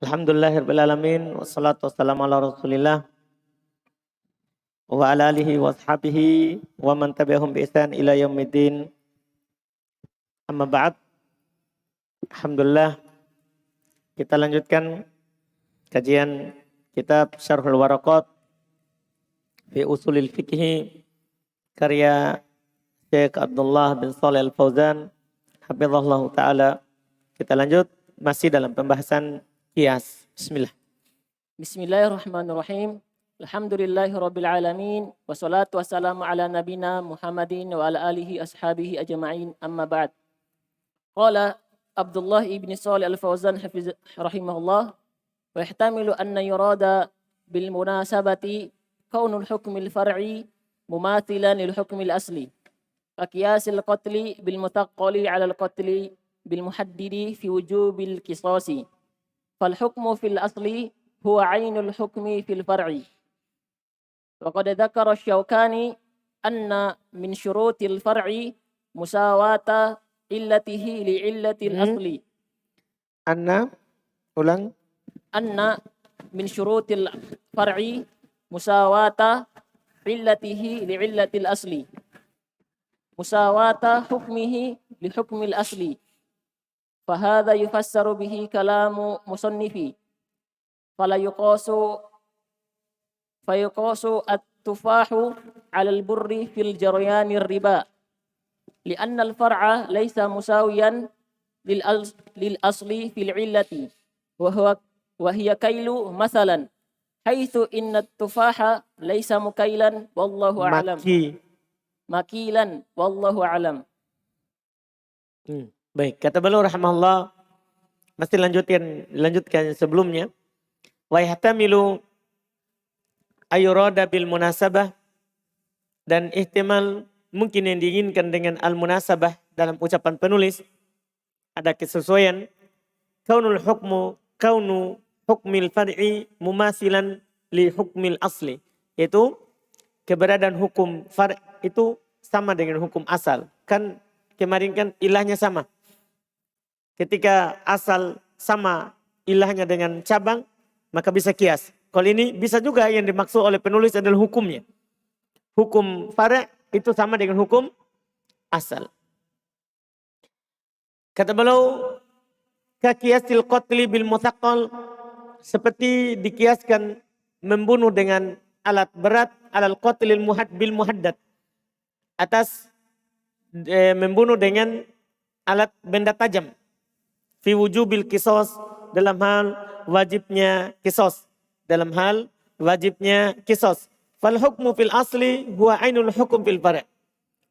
Alhamdulillahirabbil alamin wassalatu wassalamu ala Rasulillah wa ala alihi wa ashabihi wa man tabi'ahum bi ihsan ila yaumiddin. Amma ba'd. Alhamdulillah kita lanjutkan kajian kitab Syarhul Waraqat fi Usulil Fiqh karya Syekh Abdullah bin Shalih Al-Fauzan hafizahullah taala. Kita lanjut masih dalam pembahasan qiyas. Bismillah. Bismillahirrahmanirrahim. Alhamdulillahirabbil alamin wassalatu wassalamu ala nabina Muhammadin wa ala alihi ashabihi ajma'in. Amma ba'd. Qala Abdullah ibn Shalih Al-Fauzan rahimahullah wa yahtamilu anna yurada bil munasabati kaunul hukmil far'i mumathilan lil hukmil asli. Fa qiyasil qatli bil mutaqqali ala al qatli bil muhaddidi fi wujubil qisasi. Fal hukmu fil asli huwa ainul hukmi fil far'i. Wa qad dzakara Asy-Syaukani anna min syurutil far'i musawata illatihi li illatil asli. Anna ulang. Anna min syurutil far'i musawata illatihi li illatil asli. Musawata hukmihi li hukmil asli. Fahadha yufassaru bihi kalamu musannifi. Fala yuqasu at-tufahu 'ala al-burri fil jaryanir riba. Li'anna al-far'a laysa musawiyan lil asli fil 'illati. Wa hiya kailu masalan. Haitsu inna at-tufaha laysa mukailan wallahu a'lam. Makilan wallahu a'lam. Baik, kata beliau rahimahullah, masih lanjutkan sebelumnya. Wa yahtamilu ayurada bil munasabah, dan ihtimal mungkin yang diinginkan dengan al munasabah dalam ucapan penulis ada kesesuaian. Kaunu hukmil far'i mumasilan li hukmil asli, yaitu keberadaan hukum far' itu sama dengan hukum asal. Kan kemarin kan ilahnya sama. Ketika asal sama ilahnya dengan cabang, maka bisa kias. Kalau ini bisa juga yang dimaksud oleh penulis adalah hukumnya. Hukum far' itu sama dengan hukum asal. Kata beliau, kaqiyasil qatli bil muthaqqal, seperti dikiaskan membunuh dengan alat berat alal qatlil bil muhaddad, atas membunuh dengan alat benda tajam. Fi wujubil qisas, dalam hal wajibnya qisas. Dalam hal wajibnya qisas. Fal hukmu fil asli huwa ainul hukum fil far'.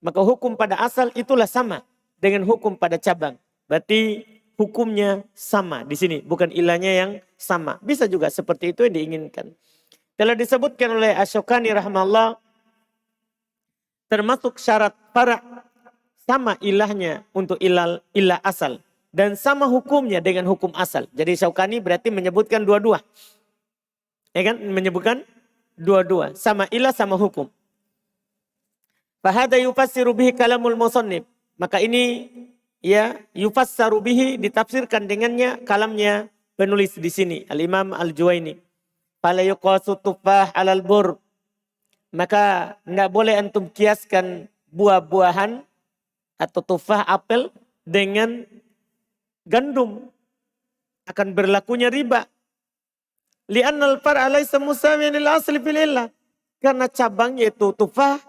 Maka hukum pada asal itulah sama dengan hukum pada cabang. Berarti hukumnya sama di sini, bukan ilahnya yang sama. Bisa juga seperti itu yang diinginkan. Telah disebutkan oleh Asy-Syaukani rahimahullah, termasuk syarat far' sama ilahnya untuk ilah asal. Dan sama hukumnya dengan hukum asal. Jadi Syaukani berarti menyebutkan dua-dua. Ya kan? Menyebutkan dua-dua. Sama ilah, sama hukum. Fahada yufassiru bihi kalamul musannif. Maka ini ya yufassaru bihi, ditafsirkan dengannya kalamnya penulis di sini. Al-Imam Al-Juwaini. Fala yuqasu tufah alal bur. Maka tidak boleh antum kiaskan buah-buahan atau tufah apel dengan gandum, akan berlakunya riba. Li'annal far'a laysa musawiyan lil asli fil illah. Karena cabang yaitu tufah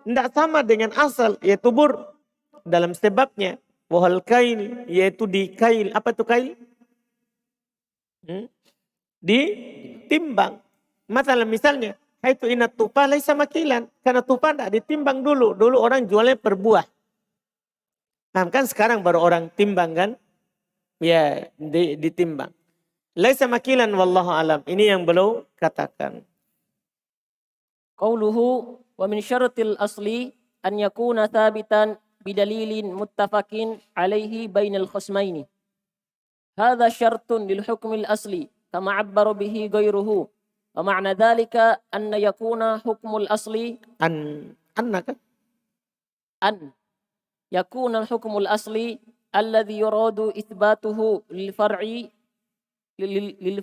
tidak sama dengan asal yaitu bur dalam sebabnya. Wahal kail, yaitu di kail. Apa itu kail? Ditimbang. Misalnya, haitu inat tufah laysa makilan. Karena tufah tidak ditimbang dulu. Dulu orang jualnya per buah. Nah, kan sekarang baru orang timbang kan? Ya, ditimbang. Laisa makilan wallahu alam. Ini yang beliau katakan. Qauluhu wa min syaratil asli an yakuna thabitan bidalilin muttafaqin alaihi bainal khasmaini. Hadha syartun lil hukmil asli kama 'abbara bihi ghairuhu. Wa ma'na dhalika an yakuna hukmul asli an yakuna hukmul asli alladhi yuradu itsbatuhu lil far'i lil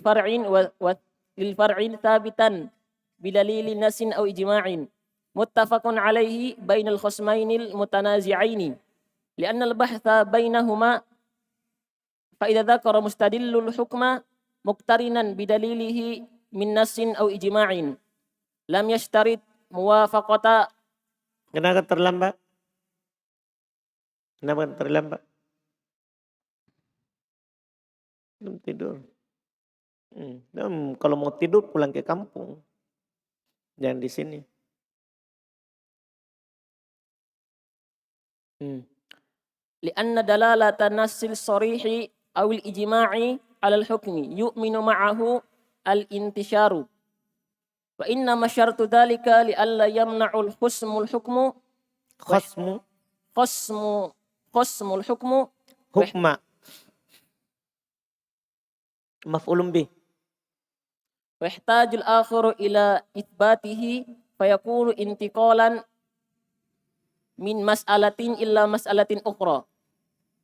far'in thabitan bidalili nasin aw ijma'in muttafaqun alaihi bainal khasmainil mutanazi'aini li'anna al-bahtha bainahuma fa idza dzakara mustadillul hukma muqtarinan bidalilihi min nasin aw ijma'in lam yashtarit muwafaqata. Kenapa terlambat? Kenapa terlambat? Belum tidur. Kalau mau tidur pulang ke kampung. Jangan di sini. Lianna dalalata nassil sarihi awil ijma'i alal hukmi yu'minu ma'ahu al-intisharu. Wa inna masyartu dhalika li'alla yamna'ul khusmul hukmu. Khusmul hukmu. Hukma. Maf'ulun bih. Wa ihtajul akhiru ila ithbatihi fayakunu intiqalan min mas'alatin illa mas'alatin ukhra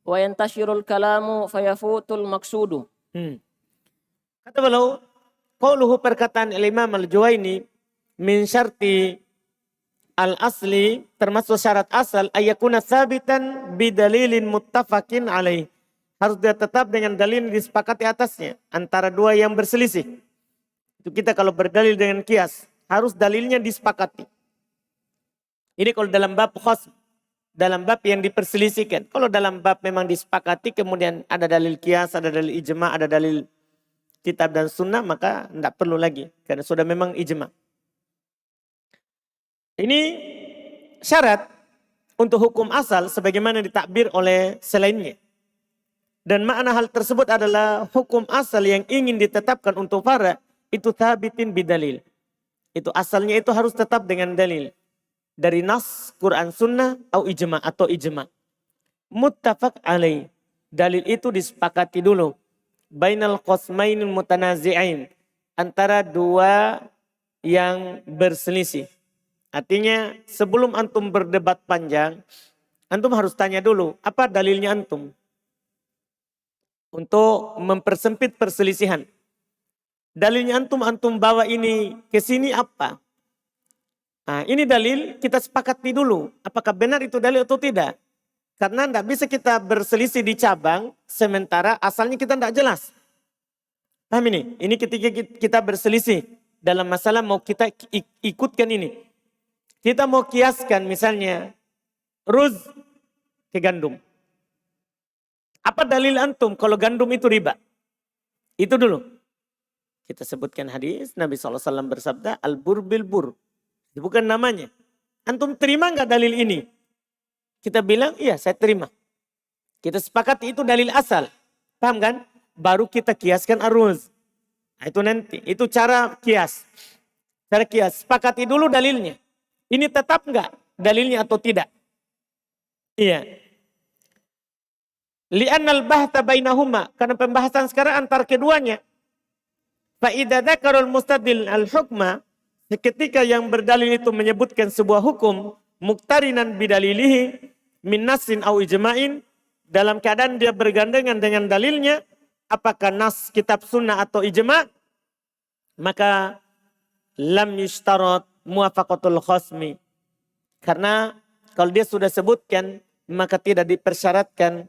wa yantashirul kalamu fayafutul maqsudu. Kata beliau, qauluhu perkataan Imam Al-Juwaini min syarti al-asli termasuk syarat asal ayakuna sabitan bidalilin muttafaqin alaih. Harus dia tetap dengan dalil yang disepakati atasnya antara dua yang berselisih. Itu kita kalau berdalil dengan kias harus dalilnya disepakati. Ini kalau dalam bab khasm, dalam bab yang diperselisihkan. Kalau dalam bab memang disepakati kemudian ada dalil kias, ada dalil ijma, ada dalil kitab dan sunnah, maka tidak perlu lagi. Karena sudah memang ijma. Ini syarat untuk hukum asal sebagaimana ditakbir oleh selainnya. Dan makna hal tersebut adalah hukum asal yang ingin ditetapkan untuk fara itu thabitin bidalil. Itu asalnya itu harus tetap dengan dalil. Dari nas, Quran, sunnah, atau ijma. Muttafaq alaih. Dalil itu disepakati dulu. Bainal qasmainil mutanazi'ain. Antara dua yang berselisih. Artinya sebelum antum berdebat panjang, antum harus tanya dulu, apa dalilnya antum? Untuk mempersempit perselisihan. Dalilnya antum bawa ini ke sini apa? Nah, ini dalil kita sepakati dulu. Apakah benar itu dalil atau tidak? Karena tidak bisa kita berselisih di cabang sementara asalnya kita tidak jelas. Paham ini? Ini ketika kita berselisih dalam masalah mau kita ikutkan ini. Kita mau kiaskan misalnya ruz ke gandum. Apa dalil antum kalau gandum itu riba? Itu dulu. Kita sebutkan hadis Nabi SAW bersabda al-bur bil bur. Itu bukan namanya. Antum terima enggak dalil ini? Kita bilang iya saya terima. Kita sepakati itu dalil asal. Paham kan? Baru kita kiaskan aruz. Nah, itu nanti. Itu cara kias. Cara kias. Sepakati dulu dalilnya. Ini tetap enggak dalilnya atau tidak? Iya. Li'annal bahta bainahuma. Karena pembahasan sekarang antar keduanya. Fa'idha dzakarul mustadil al-hukma. Ketika yang berdalil itu menyebutkan sebuah hukum. Muqtarinan bidalilihi. Min nasin au ijma'in. Dalam keadaan dia bergandengan dengan dalilnya. Apakah nas kitab sunnah atau ijma'. Maka lam yushtarat muwafaqatul khasmi. Karena kalau dia sudah sebutkan. Maka tidak dipersyaratkan.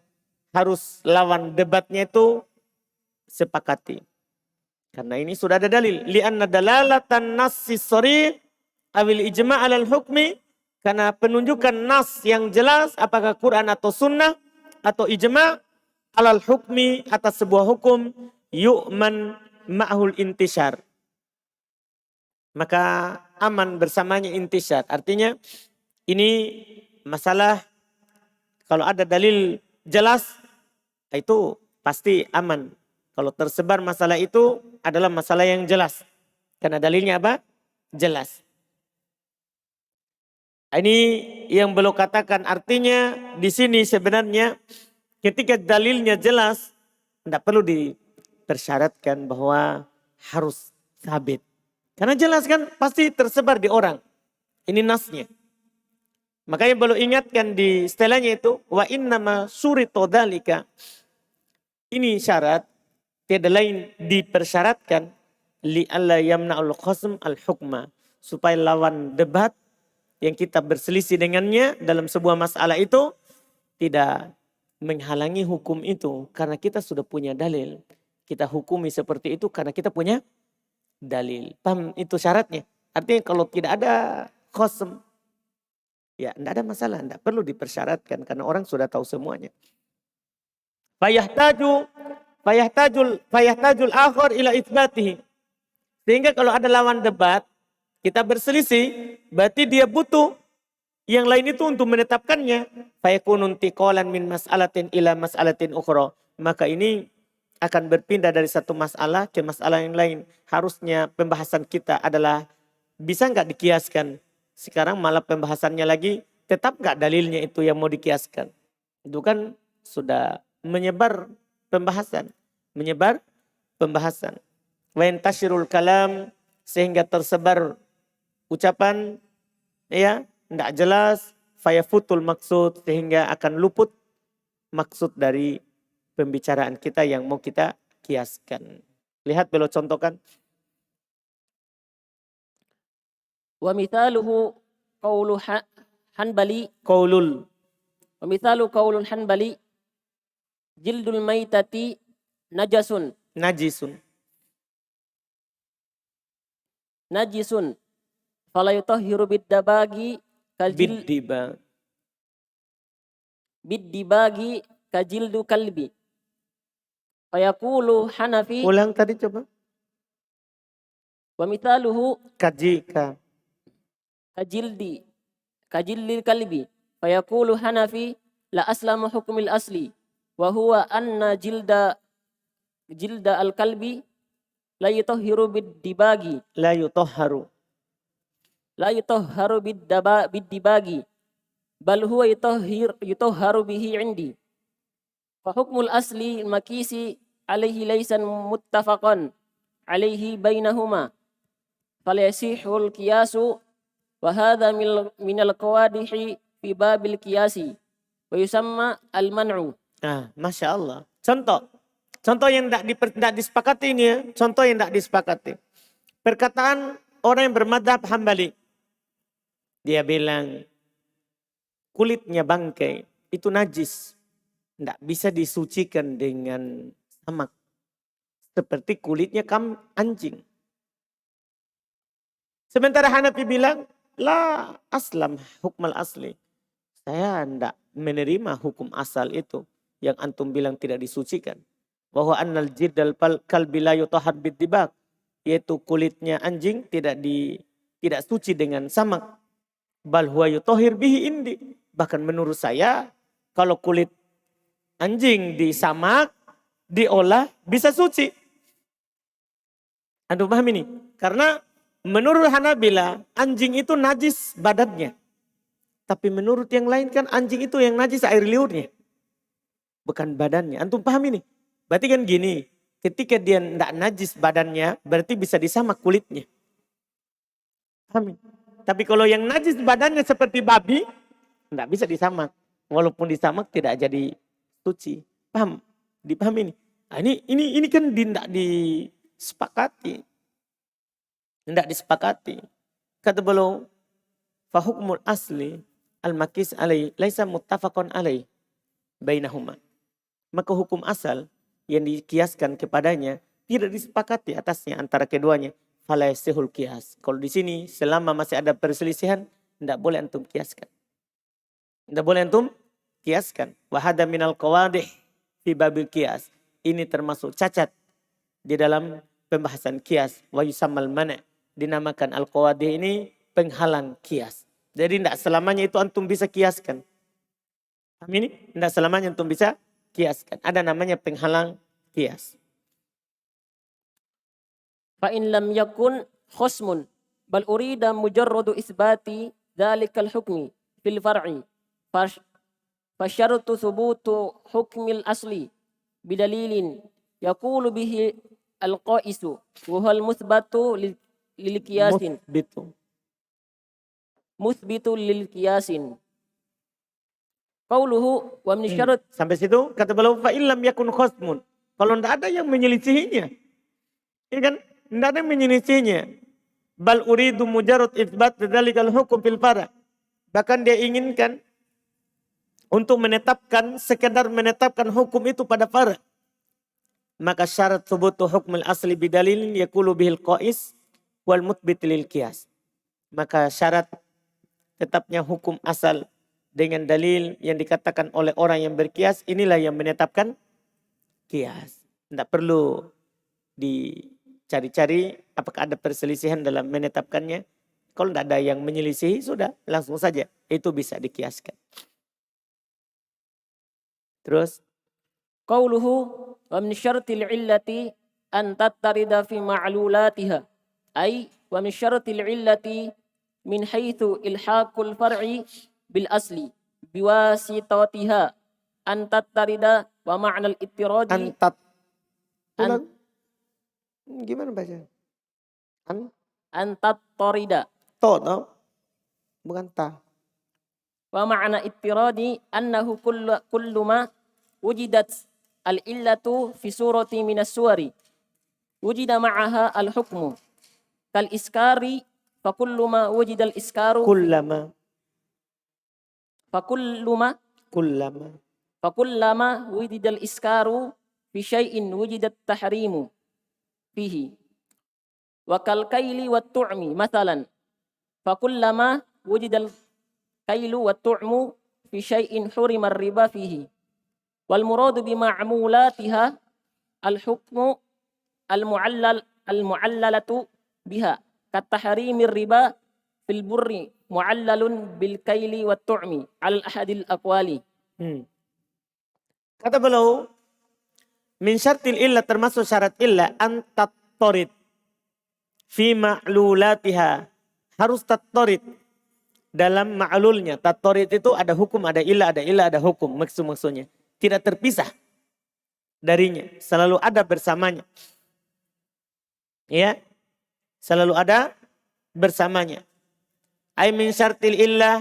Harus lawan debatnya itu sepakati. Karena ini sudah ada dalil. Li'anna dalalatan nassi sharih awil ijma' alal hukmi. Karena penunjukan nas yang jelas apakah Quran atau sunnah atau ijma' alal hukmi atas sebuah hukum yu'man ma'hul intishar. Maka aman bersamanya intishar. Artinya ini masalah kalau ada dalil jelas itu pasti aman. Kalau tersebar masalah itu adalah masalah yang jelas. Karena dalilnya apa? Jelas. Ini yang belum katakan artinya di sini sebenarnya ketika dalilnya jelas tidak perlu dipersyaratkan bahwa harus sabit. Karena jelas kan pasti tersebar di orang. Ini nasnya. Makanya belum ingatkan di setelahnya itu wa innama surito dzalika. Ini syarat tiada lain dipersyaratkan li'alla yamna'ul khasm al-hukma, supaya lawan debat yang kita berselisih dengannya dalam sebuah masalah itu tidak menghalangi hukum itu karena kita sudah punya dalil. Kita hukumi seperti itu karena kita punya dalil. Paham itu syaratnya? Artinya kalau tidak ada khasm, ya tidak ada masalah, tidak perlu dipersyaratkan karena orang sudah tahu semuanya. Fayahtajul akhir ila itsbatihi. Sehingga kalau ada lawan debat, kita berselisih, berarti dia butuh yang lain itu untuk menetapkannya. Fayakunun tiqalan min mas'alatin ila mas'alatin ukhra. Maka ini akan berpindah dari satu masalah ke masalah yang lain. Harusnya pembahasan kita adalah bisa nggak dikiaskan. Sekarang malah pembahasannya lagi, tetap nggak dalilnya itu yang mau dikiaskan. Itu kan sudah menyebar pembahasan. Wa yantashirul kalam, sehingga tersebar ucapan ya tidak jelas, fayafutul maksud, sehingga akan luput maksud dari pembicaraan kita yang mau kita kiaskan. Lihat beliau contohkan. Wa mithaluhu qawlu Hanbali. Wa mithalu qawlul Hanbali jildul maitati najisun fala yutahhiru biddibagi kajildu kalbi. Fayaqulu Hanafi. Ulang tadi coba. Wa mithaluhu kajildil kalbi. Fayaqulu Hanafi la aslamu hukmil asli wa huwa anna jilda al-kalbi la yutahharu biddibagi. La yutahharu biddibagi bal huwa yutahharu bihi indi. Fa hukmul asli makisi alaihi laysan muttafaqan alaihi bainahuma. Fala yasihul qiyasu wa hadha minal qawadihi fi babil qiyasi wa yusamma al-man'u. Masya Allah. Contoh yang tidak disepakati ini ya. Contoh yang tidak disepakati. Perkataan orang yang bermadhab Hambali. Dia bilang kulitnya bangkai itu najis. Tidak bisa disucikan dengan samak. Seperti kulitnya anjing. Sementara Hanafi bilang, la aslam hukmal asli. Saya tidak menerima hukum asal itu. Yang antum bilang tidak disucikan. Bahwa annal jirdal kalbi la yutahhar biddibag. Yaitu kulitnya anjing tidak suci dengan samak. Bal huwa yutahhir bihi indi. Bahkan menurut saya, kalau kulit anjing disamak, diolah, bisa suci. Antum paham ini? Karena menurut Hanabila, anjing itu najis badannya. Tapi menurut yang lain kan anjing itu yang najis air liurnya. Bukan badannya. Antum paham ini? Berarti kan gini, ketika dia tidak najis badannya, berarti bisa disamak kulitnya. Paham? Tapi kalau yang najis badannya seperti babi, tidak bisa disamak. Walaupun disamak tidak jadi suci. Paham? Dipahami ini? Ini kan tidak disepakati. Tidak disepakati. Kata beliau, fa hukmul asli al-makis alai laisa muttafaqun alai bainahuma. Maka hukum asal yang dikiaskan kepadanya tidak disepakati atasnya antara keduanya. Fala yasihul qiyas. Kalau di sini selama masih ada perselisihan, tidak boleh antum kiaskan. Tidak boleh antum kiaskan. Wa hada minal qawadih fi babil qiyas. Ini termasuk cacat di dalam pembahasan qiyas. Wa yusammal mana'. Dinamakan al-qawadih ini penghalang qiyas. Jadi tidak selamanya itu antum bisa kiaskan. Ini tidak selamanya antum bisa kiaskan. Ada namanya penghalang qiyas. Fa in lam yakun khusmun bal urida mujarradu isbati dhalikal hukmi fil far'i fa syartu thubutu hukmil asli bidalilin yaqulu bihi al-qa'isu wa huwal muthbatu lil qiyasin muthbitu lil qiyasin. Qauluhu wa min syarat. Sampai situ kata beliau fa illam yakun khusmun. Kalau tidak ada yang menyelisihinya. Ya kan? Tidak ada yang menyelisihinya. Bal uridu mujarrad itsbat dzalikal hukum fil fara'. Bahkan dia inginkan untuk menetapkan, sekedar menetapkan hukum itu pada fara'. Maka syarat thubutu hukmul asli bidalil yaqulu bihil qais wal muthbit lil qiyas. Maka syarat tetapnya hukum asal dengan dalil yang dikatakan oleh orang yang berkias, inilah yang menetapkan kias. Tidak perlu dicari-cari apakah ada perselisihan dalam menetapkannya. Kalau tidak ada yang menyelisihi, sudah langsung saja. Itu bisa dikiaskan. Terus. Qauluhu wa min syartil illati an tattarida fi ma'lulatiha. Ay wa min syartil illati min haitsu ilhaqul far'i bil asli biwasitatiha an tattarida wa ma'nal ittiradi Antat. Gimana baca? an tattarida. To, no? Bukan ta. Wa ma'na ittiradi annahu kullu ma wujidat al-illatu fi surati minas suwari wujida ma'aha al-hukmu kal iskari fa kullu ma wujida al-iskaru Kullama. fa kullama wujida al-iskaru fi syai'in wujida at-tahrimu fihi wa kal kaili wat tu'mi mathalan fa kullama wujida al-kailu wat tu'mu fi syai'in hurima ar-riba fihi wal muradu bi ma'mulatiha al-hukmu al-mu'allalatu biha kat tahrimir riba fil burri mu'allalun bil kaili wat tu'mi al ahadil aqwali. Kata beliau, min syartil illa termasuk syarat illa an tattarid fi ma'lulatiha, harus tattarid dalam ma'lulnya. Tattarid itu ada hukum, ada illa, ada hukum, maksudnya tidak terpisah darinya, selalu ada bersamanya. Ya, selalu ada bersamanya. Ai min syartil illah,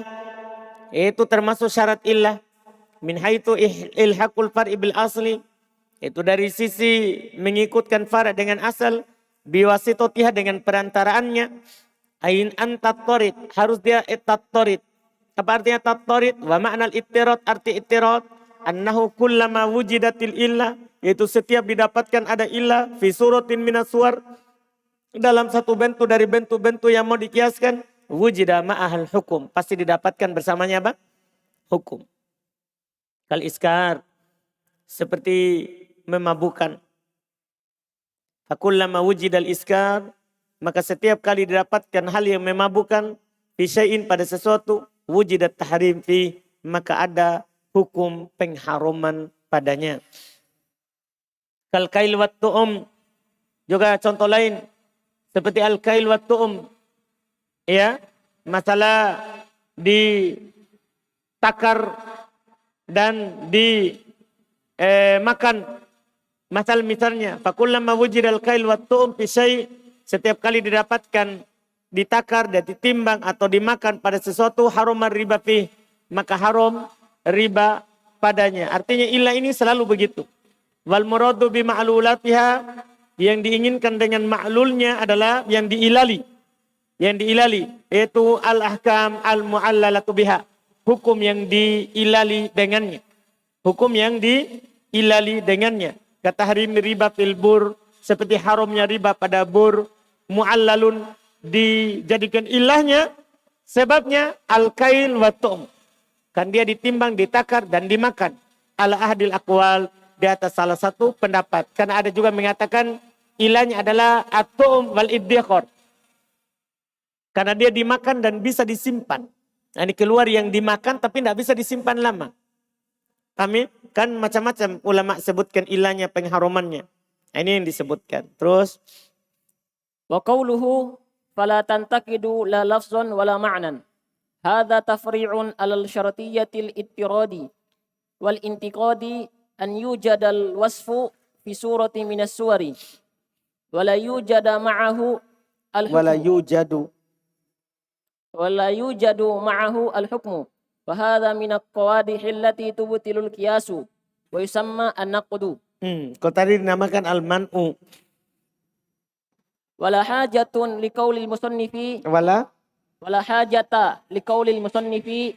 itu termasuk syarat illah. Min haitsu ilhaqul far'i bil asli, itu dari sisi mengikutkan fara' dengan asal, biwasitatiha dengan perantaraannya. Ain an tattarid, harus dia tattarid. Apa artinya tattarid? Wa ma'nal ittirad, arti ittirad annahu kullama wujidatil illah, yaitu setiap didapatkan ada illah fi suratin minas suwar, dalam satu bentuk dari bentuk-bentuk yang mau dikiaskan, wujida ma'ahal hukum, pasti didapatkan bersamanya apa? Hukum. Kal iskar, seperti memabukkan. Fakullama wujidal iskar, maka setiap kali didapatkan hal yang memabukkan, fi syai'in pada sesuatu, wujidat tahrim fi, maka ada hukum pengharuman padanya. Kal kail wat tu'um, juga contoh lain seperti al kail wat tu'um, ya, masalah ditakar dan dimakan. Masal misalnya, fakullama wujidal kail wat tu'um fi syai', setiap kali didapatkan ditakar dan ditimbang atau dimakan pada sesuatu, harumar riba fi, maka haram riba padanya. Artinya ilah ini selalu begitu. Wal muradu bi ma'lulatiha, yang diinginkan dengan ma'lulnya adalah yang diilali. Yang diilali yaitu al-ahkam al-mu'allalatu biha, hukum yang diilali dengannya. Hukum yang diilali dengannya. Kata harim riba fil bur, seperti haramnya riba pada bur, mu'allalun, dijadikan ilahnya, sebabnya al-kail wa tu'um. Kan dia ditimbang, ditakar, dan dimakan. Ala ahdil aqwal, di atas salah satu pendapat. Karena ada juga mengatakan ilahnya adalah at-tu'um wal iddikhar. Karena dia dimakan dan bisa disimpan. Nah, ini keluar yang dimakan tapi tidak bisa disimpan lama. Kami kan macam-macam ulama sebutkan ilahnya, pengharumannya. Nah, ini yang disebutkan. Terus. Wa qawluhu fala tantakidu la lafzan wala ma'nan. Hadha tafri'un alal syartiyatil ittiradi wal intiqadi an yujadal wasfu fi surati minas suwari wala yujada ma'ahu al-hukmu wala yujadu ma'ahu al-hukmu wa hadha min al-qawadih allati tubtilul qiyasu wa yusamma an-naqdu Kalau tadi dinamakan al-man'u. Wala hajatun liqaulil musannifi Wala wala hajata liqaulil musannifi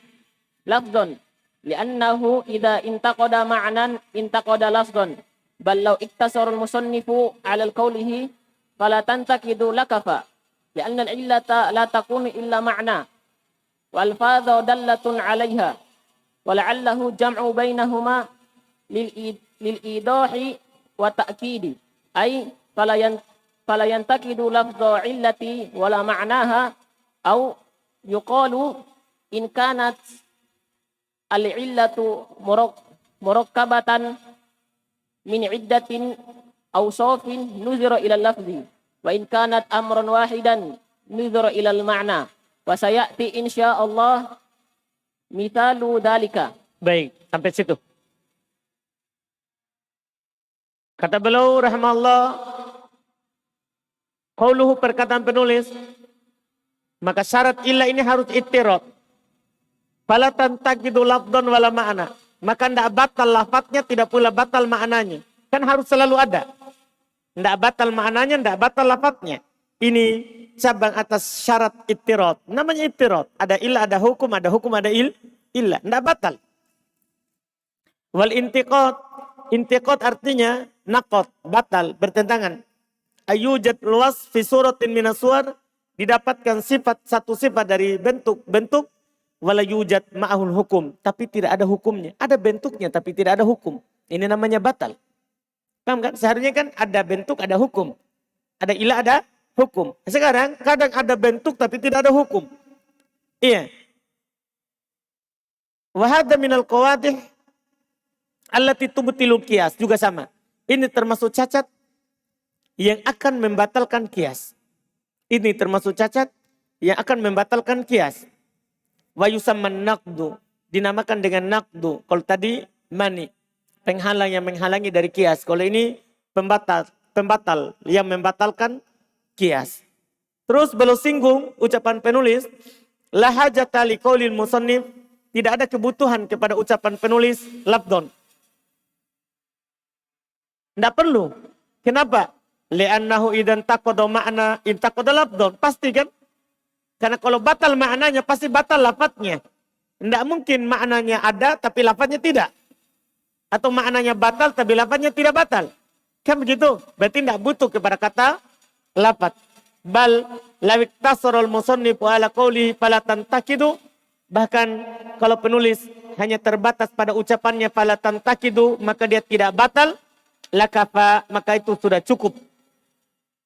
lafdhan li'annahu idza intaqada ma'nan intaqada lafdhan bal law iktasara al-musannifu 'ala qawlihi fala tantaqidu lakafa li'anna al-illata la takunu illa ma'na wal fadhu dallatun 'alayha wa la'allahu jam'u bainahuma lil idahi wa ta'kidi ay fala yantaqidu lafdhu 'illati wala ma'naha aw yuqalu in kanat al-illatu murakkabatan min iddatin aw sawfin nuzira ila al-lafzi wa in kanat amran wahidan nuzira ila al-ma'na wa sayati insyaallah mithalu dalika. baik, sampai situ. Kata beliau rahimahullah, qauluhu perkataan penulis, maka syarat illah ini harus ittirad. Fala tantaqidu lafdhan wala ma'na. Maka tidak batal lafadznya, tidak pula batal maknanya. Kan harus selalu ada. Tidak batal maknanya, tidak batal lafadznya. Ini cabang atas syarat ittirad. Namanya ittirad. Ada illah, ada hukum, ada illah. Tidak batal. Wal intiqad. Intiqad artinya naqad, batal, bertentangan. Ayujad luas fi suratin minas suwar, didapatkan satu sifat dari bentuk wala yujad ma'ahul hukum, tapi tidak ada hukumnya. Ada bentuknya tapi tidak ada hukum. Ini namanya batal. Paham kan? Seharusnya kan ada bentuk, ada hukum. Ada ilah, ada hukum. Sekarang kadang ada bentuk tapi tidak ada hukum. Iya. Wa hadza minal qawadih allati tubtilul qiyas, juga sama. Ini termasuk cacat yang akan membatalkan qiyas. Ini termasuk cacat yang akan membatalkan qiyas. Wa yusamman naqdu, dinamakan dengan naqdu. Kalau tadi mani, penghalang yang menghalangi dari qiyas. Kalau ini pembatal yang membatalkan qiyas. Terus beliau singgung ucapan penulis, la hajata liqaulil musannif, tidak ada kebutuhan kepada ucapan penulis lafdhon. Tidak perlu. Kenapa? Li'annahu idan taqada ma'na intaqada lafdhon. Pasti kan? Karena kalau batal maknanya pasti batal lafadznya. Tidak mungkin maknanya ada tapi lafadznya tidak. Atau maknanya batal tapi lafadznya tidak batal. Kan begitu? Berarti tidak butuh kepada kata lafadz. Bal lawik tasarul musannifu ala qawli fala tantaqidu. Bahkan kalau penulis hanya terbatas pada ucapannya fala tantaqidu, maka dia tidak batal. Lakafa, maka itu sudah cukup.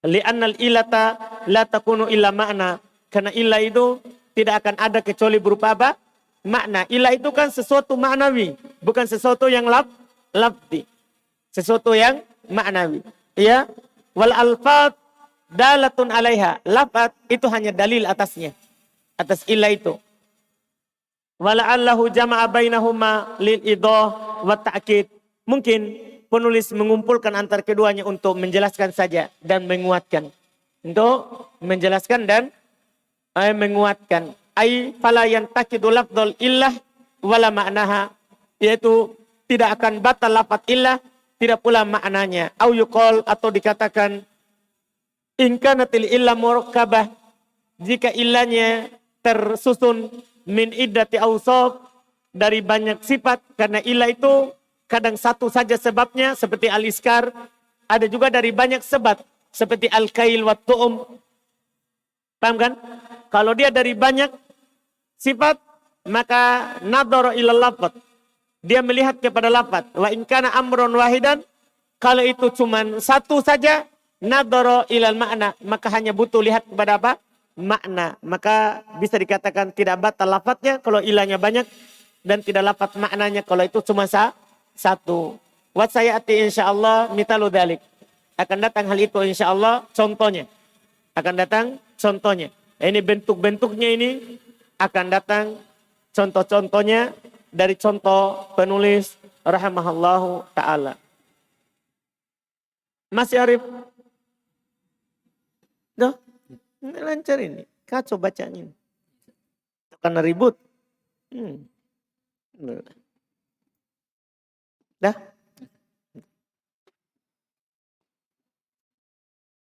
Li'annal ilata la takunu illa ma'na. Karena ilah itu tidak akan ada kecuali berupa apa? Makna. Ilah itu kan sesuatu maknawi, bukan sesuatu yang lafzi. Sesuatu yang maknawi. Ya. Wal alfat dalatun alaiha. Lafaz itu hanya dalil atasnya. Atas ilah itu. Wala'allahu jama'a bainahuma lil idah wa ta'kid. Mungkin penulis mengumpulkan antara keduanya untuk menjelaskan saja dan menguatkan. Untuk menjelaskan dan menguatkan. Ai fala yantaqidu lafdzul illah wala ma'naha, yaitu tidak akan batal lafaz illah, tidak pula maknanya. Au yuqal, atau dikatakan in kanatil illah murakkabah, jika illahnya tersusun min iddati awsaf, dari banyak sifat, karena illah itu kadang satu saja sebabnya seperti al-iskar, ada juga dari banyak sebab seperti al-kail wa tu'um. Paham kan? Kalau dia dari banyak sifat, maka nadhara ilal lafadz, dia melihat kepada lafadz. Wa in kana amron wahidan, kalau itu cuman satu saja, nadhara ilal makna, maka hanya butuh lihat kepada apa? Makna. Maka bisa dikatakan tidak batal lafadznya kalau ilahnya banyak, dan tidak lafadz maknanya kalau itu cuma satu. Wa sayati insyaallah mitalu dzalik. Akan datang hal itu insyaallah contohnya. Akan datang contohnya. Ini bentuk-bentuknya ini akan datang contoh-contohnya dari contoh penulis rahimahullahu taala. Masih Arif? Dah, lancar ini. Kacau bacanya. Karena ribut. Dah.